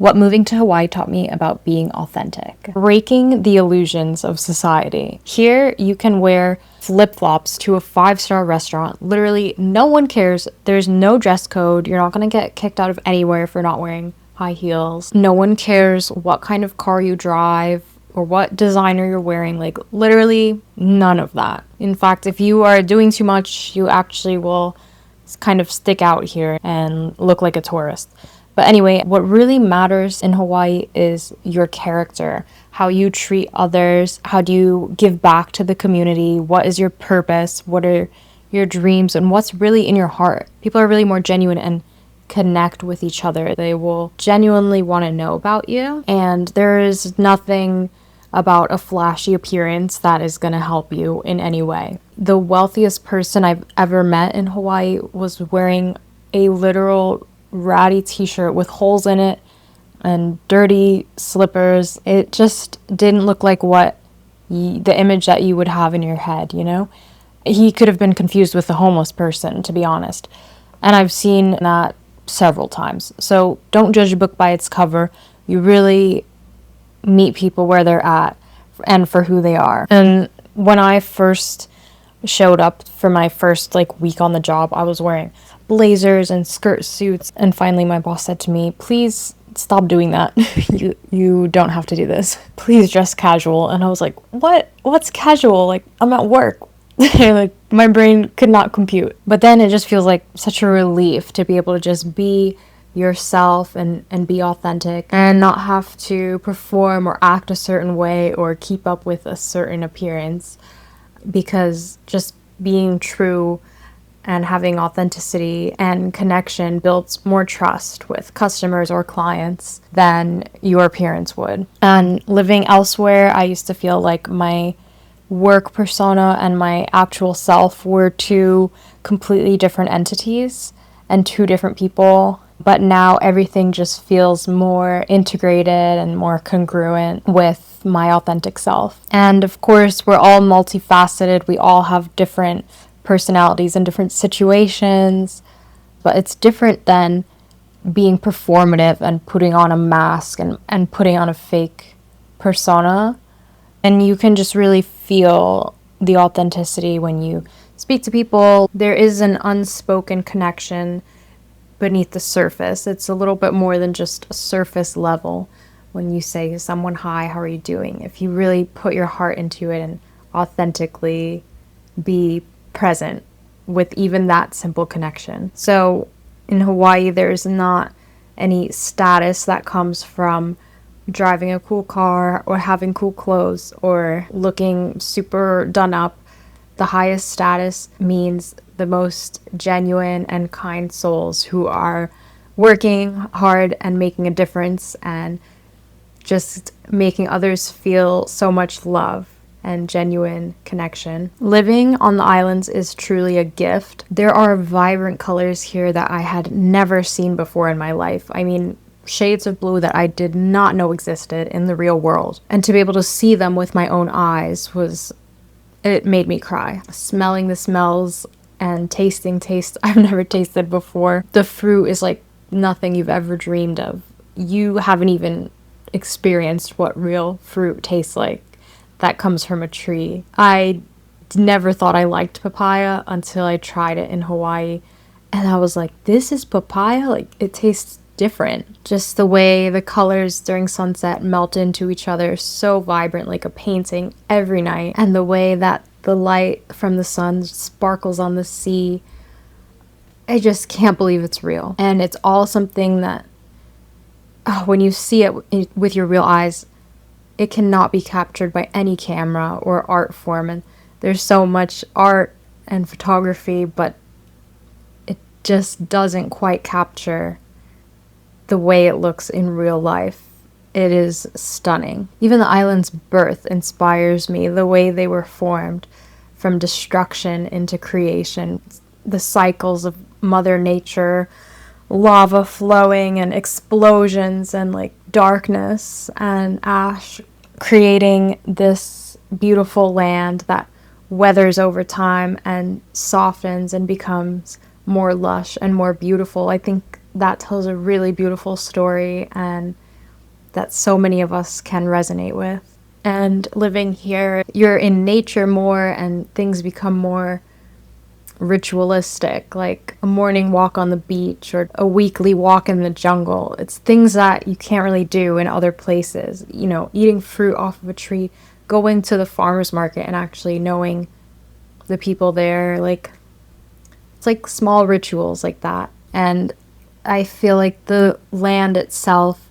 what moving to Hawaii taught me about being authentic. Breaking the illusions of society. Here, you can wear flip-flops to a 5-star restaurant. Literally, no one cares. There's no dress code. You're not going to get kicked out of anywhere if you're not wearing high heels. No one cares what kind of car you drive or what designer you're wearing. Like, literally none of that. In fact, if you are doing too much, you actually will kind of stick out here and look like a tourist. But anyway, what really matters in Hawaii is your character, how you treat others, how do you give back to the community, what is your purpose, what are your dreams, and what's really in your heart. People are really more genuine and connect with each other. They will genuinely want to know about you, and there is nothing about a flashy appearance that is going to help you in any way. The wealthiest person I've ever met in Hawaii was wearing a literal ratty t-shirt with holes in it and dirty slippers. It just didn't look like what the image that you would have in your head, you know? He could have been confused with a homeless person, to be honest. And I've seen that several times. So don't judge a book by its cover. You really meet people where they're at and for who they are. And when I first showed up for my first week on the job, I was wearing blazers and skirt suits, and finally my boss said to me, please stop doing that. you don't have to do this. Please dress casual. And I was like, what's casual? I'm at work. My brain could not compute. But then it just feels like such a relief to be able to just be yourself and be authentic and not have to perform or act a certain way or keep up with a certain appearance, because just being true and having authenticity and connection builds more trust with customers or clients than your appearance would. And living elsewhere, I used to feel like my work persona and my actual self were two completely different entities and two different people. But now everything just feels more integrated and more congruent with my authentic self. And of course, we're all multifaceted. We all have different personalities in different situations, but it's different than being performative and putting on a mask and putting on a fake persona. And you can just really feel the authenticity when you speak to people. There is an unspoken connection beneath the surface. It's a little bit more than just a surface level when you say to someone, hi, how are you doing? If you really put your heart into it and authentically be present with even that simple connection. So in Hawaii, there's not any status that comes from driving a cool car or having cool clothes or looking super done up. The highest status means the most genuine and kind souls who are working hard and making a difference and just making others feel so much love and genuine connection. Living on the islands is truly a gift. There are vibrant colors here that I had never seen before in my life. I mean, shades of blue that I did not know existed in the real world. And to be able to see them with my own eyes it made me cry. Smelling the smells and tasting tastes I've never tasted before. The fruit is like nothing you've ever dreamed of. You haven't even experienced what real fruit tastes like that comes from a tree. I never thought I liked papaya until I tried it in Hawaii. And I was like, this is papaya? It tastes different. Just the way the colors during sunset melt into each other, so vibrant, like a painting every night. And the way that the light from the sun sparkles on the sea. I just can't believe it's real. And it's all something that, when you see it with your real eyes, it cannot be captured by any camera or art form. And there's so much art and photography, but it just doesn't quite capture the way it looks in real life. It is stunning. Even the island's birth inspires me, the way they were formed from destruction into creation. The cycles of Mother Nature, lava flowing and explosions and darkness and ash, creating this beautiful land that weathers over time and softens and becomes more lush and more beautiful. I think that tells a really beautiful story, and that so many of us can resonate with. And living here, you're in nature more and things become more ritualistic, like a morning walk on the beach or a weekly walk in the jungle. It's things that you can't really do in other places. You know, eating fruit off of a tree, going to the farmer's market and actually knowing the people there. Like, it's like small rituals like that. And I feel like the land itself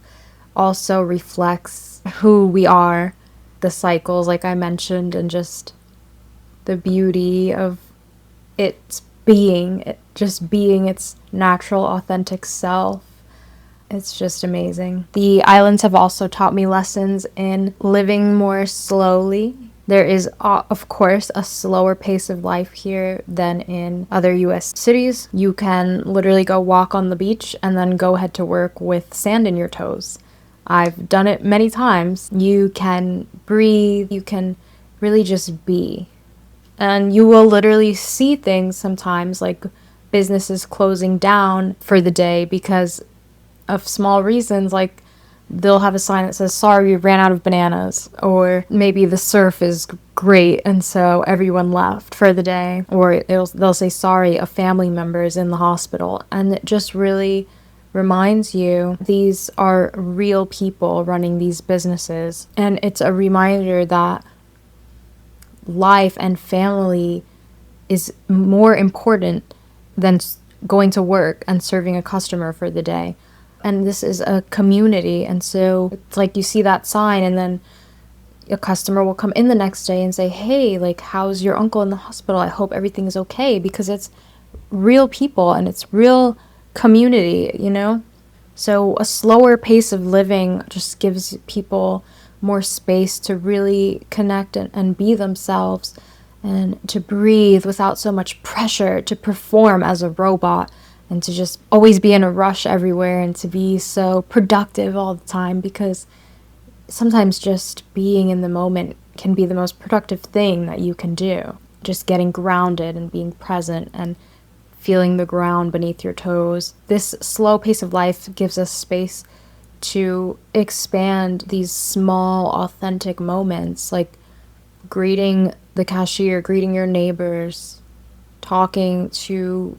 also reflects who we are, the cycles, like I mentioned, and just the beauty of just being its natural, authentic self. It's just amazing. The islands have also taught me lessons in living more slowly. There is, of course, a slower pace of life here than in other US cities. You can literally go walk on the beach and then go head to work with sand in your toes. I've done it many times. You can breathe, you can really just be. And you will literally see things sometimes, like businesses closing down for the day because of small reasons, like they'll have a sign that says, sorry, we ran out of bananas, or maybe the surf is great and so everyone left for the day, or they'll say, sorry, a family member is in the hospital. And it just really reminds you these are real people running these businesses, and it's a reminder that life and family is more important than going to work and serving a customer for the day. And this is a community, and so it's like you see that sign and then a customer will come in the next day and say, hey, like, how's your uncle in the hospital? I hope everything is okay, because it's real people and it's real community, you know? So a slower pace of living just gives people more space to really connect and be themselves, and to breathe without so much pressure to perform as a robot, and to just always be in a rush everywhere and to be so productive all the time, because sometimes just being in the moment can be the most productive thing that you can do. Just getting grounded and being present and feeling the ground beneath your toes. This slow pace of life gives us space to expand these small, authentic moments, like greeting the cashier, greeting your neighbors, talking to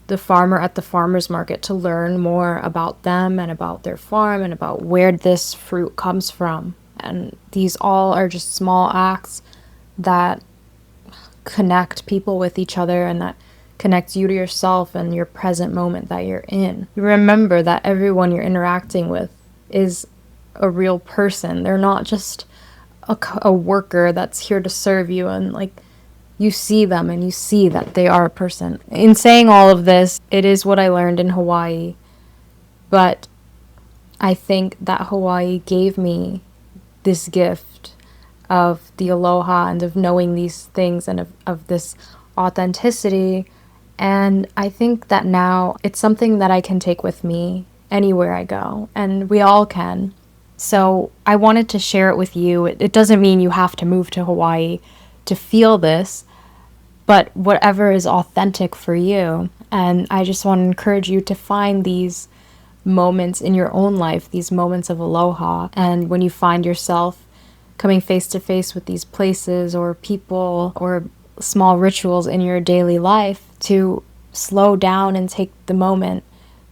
the farmer at the farmer's market to learn more about them and about their farm and about where this fruit comes from. And these all are just small acts that connect people with each other, and that connects you to yourself and your present moment that you're in. You remember that everyone you're interacting with is a real person. They're not just a worker that's here to serve you, and like you see them and you see that they are a person. In saying all of this, it is what I learned in Hawaii, but I think that Hawaii gave me this gift of the aloha and of knowing these things and of this authenticity. And I think that now it's something that I can take with me anywhere I go, and we all can. So I wanted to share it with you. It doesn't mean you have to move to Hawaii to feel this, but whatever is authentic for you. And I just want to encourage you to find these moments in your own life, these moments of aloha. And when you find yourself coming face to face with these places or people or small rituals in your daily life, to slow down and take the moment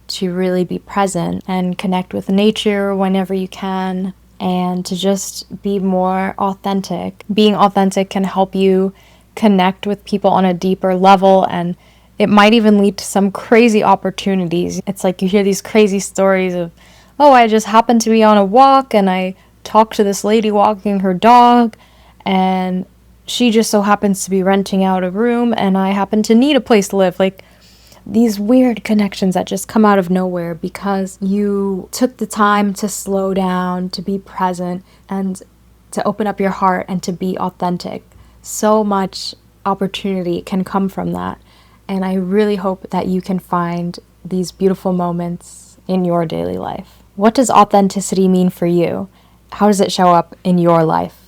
to really be present and connect with nature whenever you can, and to just be more authentic. Being authentic can help you connect with people on a deeper level, and it might even lead to some crazy opportunities. It's like you hear these crazy stories of, oh, I just happened to be on a walk and I talked to this lady walking her dog, and she just so happens to be renting out a room and I happen to need a place to live. Like these weird connections that just come out of nowhere because you took the time to slow down, to be present, and to open up your heart and to be authentic. So much opportunity can come from that. And I really hope that you can find these beautiful moments in your daily life. What does authenticity mean for you? How does it show up in your life?